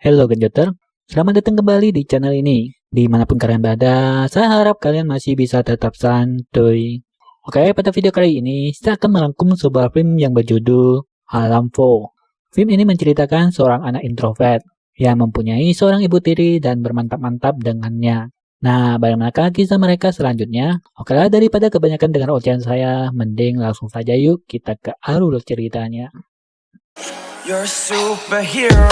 Halo Genjoter, selamat datang kembali di channel ini. Dimanapun kalian berada, saya harap kalian masih bisa tetap santuy. Oke, pada video kali ini, saya akan merangkum sebuah film yang berjudul Halamvo. Film ini menceritakan seorang anak introvert yang mempunyai seorang ibu tiri dan bermantap-mantap dengannya. Nah, bagaimana kisah mereka selanjutnya? Oke lah, daripada kebanyakan dengar ocehan saya, mending langsung saja yuk kita ke alur ceritanya. You're a superhero.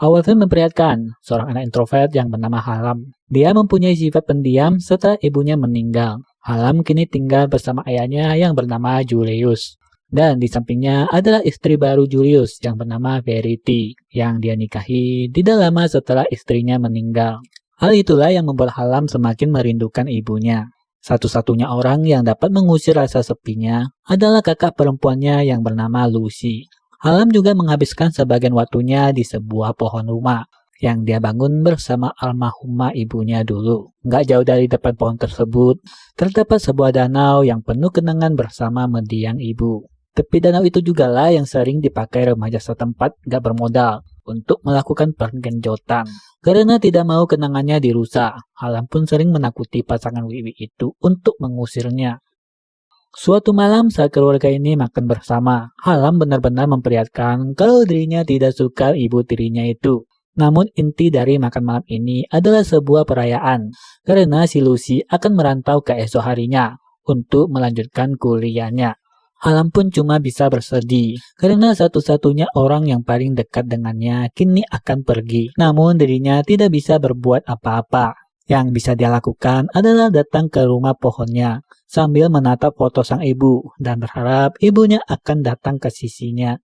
Awal film memperlihatkan seorang anak introvert yang bernama Halam. Dia mempunyai sifat pendiam setelah ibunya meninggal. Halam kini tinggal bersama ayahnya yang bernama Julius. Dan di sampingnya adalah istri baru Julius yang bernama Verity, yang dia nikahi tidak lama setelah istrinya meninggal. Hal itulah yang membuat Halam semakin merindukan ibunya. Satu-satunya orang yang dapat mengusir rasa sepinya adalah kakak perempuannya yang bernama Lucy. Halam juga menghabiskan sebagian waktunya di sebuah pohon rumah yang dia bangun bersama almarhumah ibunya dulu. Nggak jauh dari depan pohon tersebut, terdapat sebuah danau yang penuh kenangan bersama mendiang ibu. Tepi danau itu juga lah yang sering dipakai remaja setempat nggak bermodal untuk melakukan pergenjotan. Karena tidak mau kenangannya dirusak, Halam pun sering menakuti pasangan Wiwi itu untuk mengusirnya. Suatu malam saat keluarga ini makan bersama, Halam benar-benar memperlihatkan kalau dirinya tidak suka ibu tirinya itu. Namun inti dari makan malam ini adalah sebuah perayaan, karena si Lucy akan merantau ke esok harinya untuk melanjutkan kuliahnya. Halam pun cuma bisa bersedih, karena satu-satunya orang yang paling dekat dengannya kini akan pergi. Namun dirinya tidak bisa berbuat apa-apa. Yang bisa dia lakukan adalah datang ke rumah pohonnya sambil menatap foto sang ibu dan berharap ibunya akan datang ke sisinya.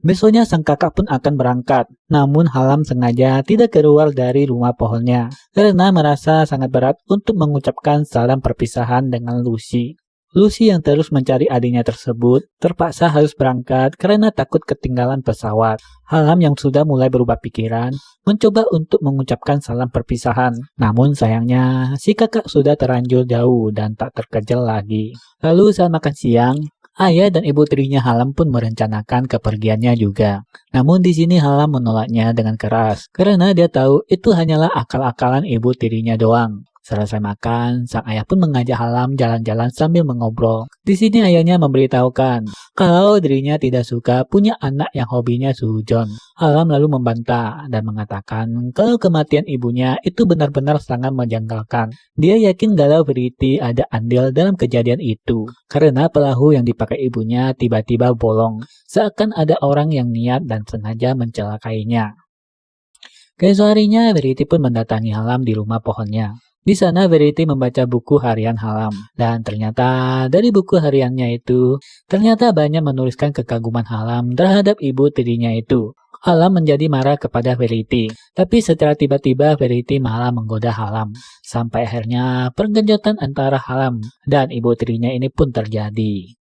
Besoknya sang kakak pun akan berangkat, namun Halam sengaja tidak keluar dari rumah pohonnya karena merasa sangat berat untuk mengucapkan salam perpisahan dengan Lucy. Lucy yang terus mencari adiknya tersebut terpaksa harus berangkat karena takut ketinggalan pesawat. Halam yang sudah mulai berubah pikiran mencoba untuk mengucapkan salam perpisahan. Namun sayangnya si kakak sudah terlanjur jauh dan tak terkejar lagi. Lalu saat makan siang, ayah dan ibu tirinya Halam pun merencanakan kepergiannya juga. Namun di sini Halam menolaknya dengan keras karena dia tahu itu hanyalah akal-akalan ibu tirinya doang. Selesai makan, sang ayah pun mengajak Halam jalan-jalan sambil mengobrol. Di sini ayahnya memberitahukan kalau dirinya tidak suka punya anak yang hobinya sujon. Halam lalu membantah dan mengatakan kalau kematian ibunya itu benar-benar sangat menjanggalkan. Dia yakin kalau Verity ada andil dalam kejadian itu, karena perahu yang dipakai ibunya tiba-tiba bolong, seakan ada orang yang niat dan sengaja mencelakainya. Keesok harinya, Verity pun mendatangi Halam di rumah pohonnya. Di sana Verity membaca buku harian Halam, dan ternyata dari buku hariannya itu, ternyata banyak menuliskan kekaguman Halam terhadap ibu tirinya itu. Halam menjadi marah kepada Verity, tapi secara tiba-tiba Verity malah menggoda Halam, sampai akhirnya pergenjotan antara Halam dan ibu tirinya ini pun terjadi.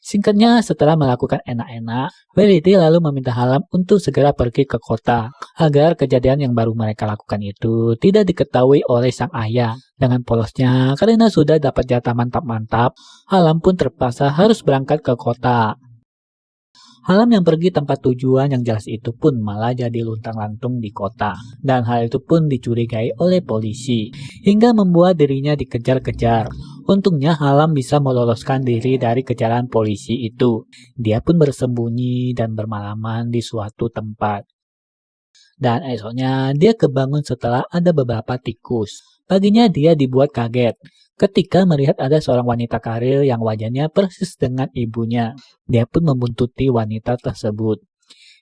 Singkatnya, setelah melakukan enak-enak, Verity lalu meminta Halam untuk segera pergi ke kota, agar kejadian yang baru mereka lakukan itu tidak diketahui oleh sang ayah. Dengan polosnya, karena sudah dapat jatah mantap-mantap, Halam pun terpaksa harus berangkat ke kota. Halam yang pergi tempat tujuan yang jelas itu pun malah jadi luntang-lantung di kota. Dan hal itu pun dicurigai oleh polisi, hingga membuat dirinya dikejar-kejar. Untungnya Halam bisa meloloskan diri dari kejaran polisi itu. Dia pun bersembunyi dan bermalaman di suatu tempat. Dan esoknya dia kebangun setelah ada beberapa tikus. Paginya dia dibuat kaget ketika melihat ada seorang wanita karir yang wajahnya persis dengan ibunya. Dia pun membuntuti wanita tersebut.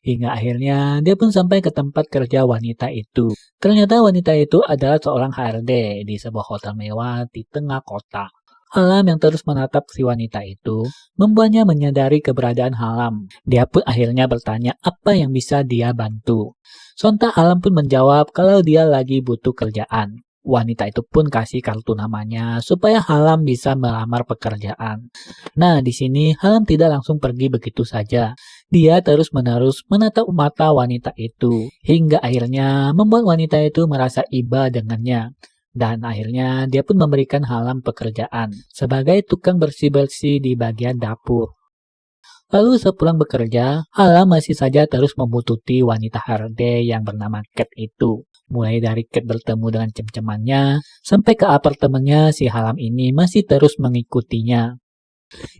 Hingga akhirnya dia pun sampai ke tempat kerja wanita itu. Ternyata wanita itu adalah seorang HRD di sebuah hotel mewah di tengah kota. Halam yang terus menatap si wanita itu membuatnya menyadari keberadaan Halam. Dia pun akhirnya bertanya apa yang bisa dia bantu. Sontak Halam pun menjawab kalau dia lagi butuh kerjaan. Wanita itu pun kasih kartu namanya supaya Halam bisa melamar pekerjaan. Nah, di sini Halam tidak langsung pergi begitu saja. Dia terus-menerus menatap mata wanita itu hingga akhirnya membuat wanita itu merasa iba dengannya. Dan akhirnya dia pun memberikan Halam pekerjaan sebagai tukang bersih-bersih di bagian dapur. Lalu sepulang bekerja, Halam masih saja terus membututi wanita Harde yang bernama Cat itu. Mulai dari Cat bertemu dengan cem-cemannya, sampai ke apartemennya si Halam ini masih terus mengikutinya.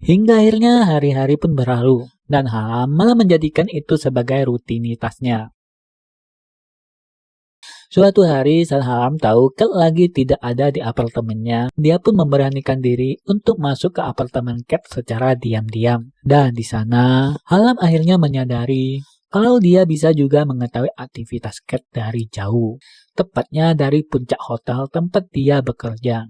Hingga akhirnya hari-hari pun berlalu, dan Halam malah menjadikan itu sebagai rutinitasnya. Suatu hari saat Halam tahu Cat lagi tidak ada di apartemennya, dia pun memberanikan diri untuk masuk ke apartemen Cat secara diam-diam. Dan di sana, Halam akhirnya menyadari kalau dia bisa juga mengetahui aktivitas Cat dari jauh, tepatnya dari puncak hotel tempat dia bekerja.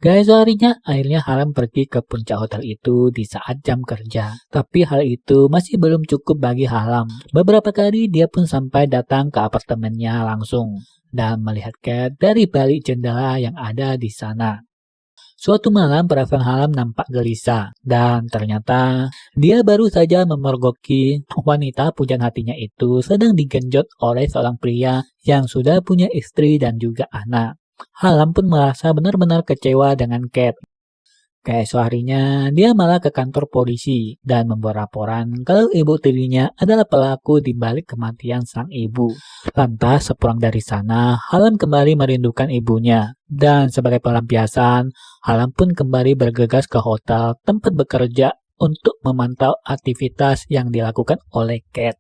Keesokan harinya, akhirnya Halam pergi ke puncak hotel itu di saat jam kerja. Tapi hal itu masih belum cukup bagi Halam. Beberapa kali dia pun sampai datang ke apartemennya langsung dan melihat Cat dari balik jendela yang ada di sana. Suatu malam perasaan Halam nampak gelisah dan ternyata dia baru saja memergoki wanita pujaan hatinya itu sedang digenjot oleh seorang pria yang sudah punya istri dan juga anak. Halam pun merasa benar-benar kecewa dengan Cat. Keesokan harinya, dia malah ke kantor polisi dan membuat laporan kalau ibu tirinya adalah pelaku di balik kematian sang ibu. Lantas, sepulang dari sana, Halam kembali merindukan ibunya. Dan sebagai pelampiasan, Halam pun kembali bergegas ke hotel tempat bekerja untuk memantau aktivitas yang dilakukan oleh Cat.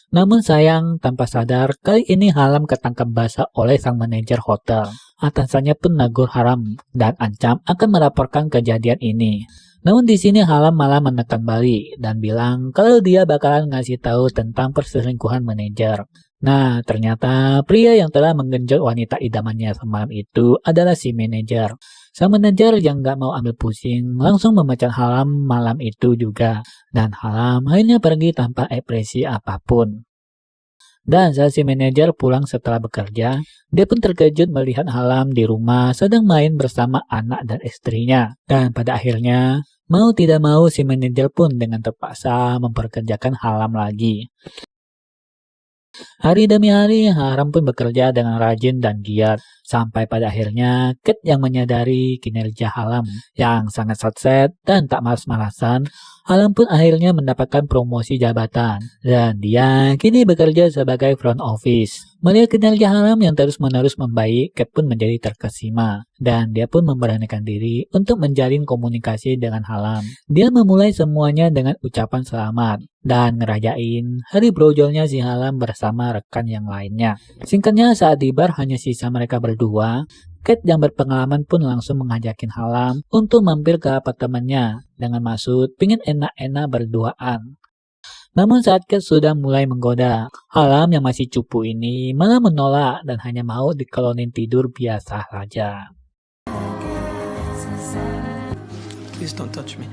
Namun sayang, tanpa sadar, kali ini Halam ketangkap basah oleh sang manajer hotel. Atasannya pun negur Halam dan ancam akan melaporkan kejadian ini. Namun di sini Halam malah menekan balik dan bilang kalau dia bakalan ngasih tahu tentang perselingkuhan manajer. Nah, ternyata pria yang telah menggenjot wanita idamannya semalam itu adalah si manajer. Sang manajer yang gak mau ambil pusing langsung memecat Halam malam itu juga. Dan Halam akhirnya pergi tanpa ekspresi apapun. Dan saat si manajer pulang setelah bekerja, dia pun terkejut melihat Halam di rumah sedang main bersama anak dan istrinya. Dan pada akhirnya, mau tidak mau si manajer pun dengan terpaksa memperkerjakan Halam lagi. Hari demi hari, Halam pun bekerja dengan rajin dan giat. Sampai pada akhirnya, Cat yang menyadari kinerja Halam yang sangat sukses dan tak malas-malasan, Halam pun akhirnya mendapatkan promosi jabatan. Dan dia kini bekerja sebagai front office. Melihat kinerja Halam yang terus-menerus membaik, Cat pun menjadi terkesima. Dan dia pun memberanikan diri untuk menjalin komunikasi dengan Halam. Dia memulai semuanya dengan ucapan selamat dan ngerayain hari brojolnya si Halam bersama rekan yang lainnya. Singkatnya, saat di bar hanya sisa mereka berdua, Cat yang berpengalaman pun langsung mengajakin Halam untuk mampir ke apartemennya dengan maksud pingin enak-enak berduaan. Namun saat Cat sudah mulai menggoda, Halam yang masih cupu ini malah menolak dan hanya mau dikolonin tidur biasa saja. Please don't touch me.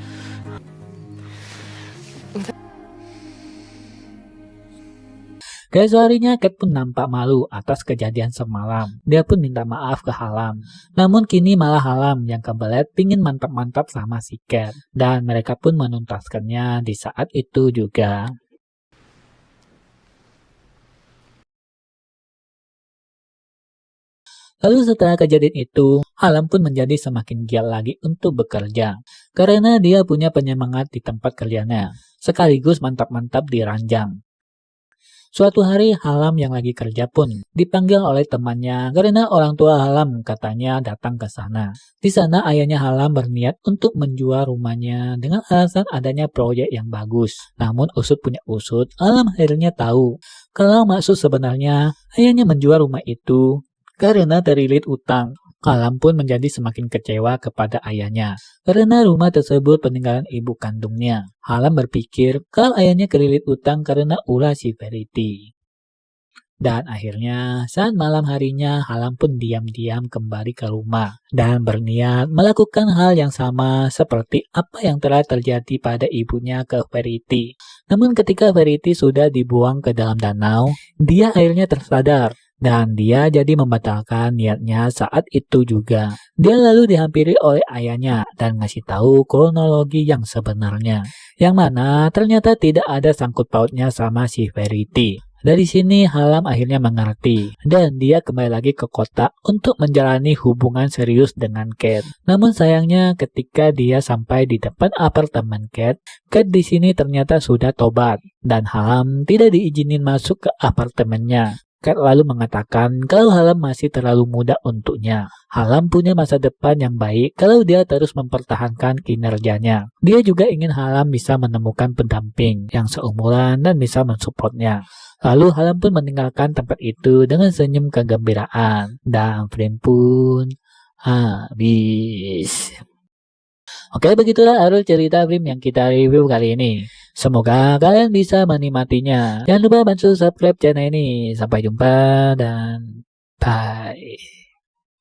Keesokan harinya, Cat pun nampak malu atas kejadian semalam. Dia pun minta maaf ke Halam. Namun kini malah Halam yang kebelet pingin mantap-mantap sama si Cat. Dan mereka pun menuntaskannya di saat itu juga. Lalu setelah kejadian itu, Halam pun menjadi semakin giat lagi untuk bekerja. Karena dia punya penyemangat di tempat kerjanya, sekaligus mantap-mantap di ranjang. Suatu hari Halam yang lagi kerja pun dipanggil oleh temannya karena orang tua Halam katanya datang ke sana. Di sana ayahnya Halam berniat untuk menjual rumahnya dengan alasan adanya proyek yang bagus. Namun usut punya usut, Halam akhirnya tahu kalau maksud sebenarnya ayahnya menjual rumah itu karena terlilit utang. Halam pun menjadi semakin kecewa kepada ayahnya karena rumah tersebut peninggalan ibu kandungnya. Halam berpikir kalau ayahnya kelilit utang karena ulah si Verity. Dan akhirnya saat malam harinya Halam pun diam-diam kembali ke rumah dan berniat melakukan hal yang sama seperti apa yang telah terjadi pada ibunya ke Verity. Namun ketika Verity sudah dibuang ke dalam danau, dia akhirnya tersadar. Dan dia jadi membatalkan niatnya saat itu juga. Dia lalu dihampiri oleh ayahnya dan ngasih tahu kronologi yang sebenarnya. Yang mana ternyata tidak ada sangkut pautnya sama si Verity. Dari sini Halam akhirnya mengerti dan dia kembali lagi ke kota untuk menjalani hubungan serius dengan Kate. Namun sayangnya ketika dia sampai di depan apartemen Kate di sini ternyata sudah tobat dan Halam tidak diizinin masuk ke apartemennya. Kate lalu mengatakan kalau Halam masih terlalu muda untuknya. Halam punya masa depan yang baik kalau dia terus mempertahankan kinerjanya. Dia juga ingin Halam bisa menemukan pendamping yang seumuran dan bisa mensupportnya. Lalu Halam pun meninggalkan tempat itu dengan senyum kegembiraan. Dan film pun habis. Oke, begitulah alur cerita film yang kita review kali ini. Semoga kalian bisa menikmatinya. Jangan lupa bantu subscribe channel ini. Sampai jumpa dan bye.